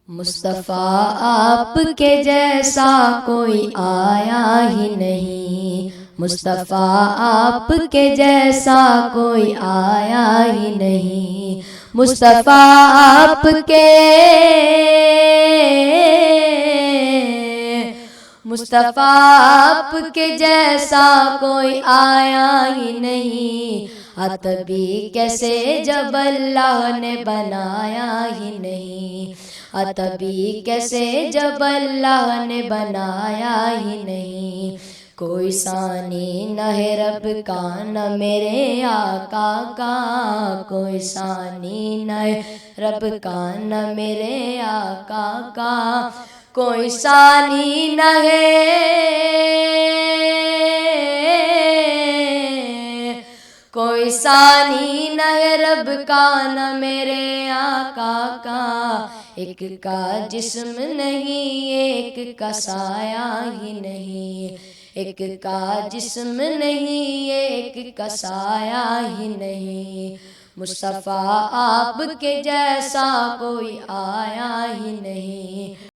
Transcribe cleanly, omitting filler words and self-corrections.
مصطفیٰ آپ کے جیسا کوئی آیا ہی نہیں، مصطفیٰ آپ کے جیسا کوئی آیا ہی نہیں، مصطفیٰ آپ کے مصطفیٰ آپ کے جیسا کوئی آیا ہی نہیں، عتبی کیسے جب اللہ نے بنایا ہی نہیں، عتبی کیسے جب اللہ نے بنایا ہی نہیں، کوئی ثانی نہ ہے رب کا نہ میرے آقا کا، کوئی ثانی نہ ہے رب کا نہ میرے آقا کا، کوئی ثانی نہ ہے، کوئی ثانی نہ ہے رب کا نہ میرے آقا کا، ایک کا جسم نہیں ایک کا سایہ ہی نہیں، ایک کا جسم نہیں ایک کا سایہ ہی نہیں، مصطفیٰ آپ کے جیسا کوئی آیا ہی نہیں۔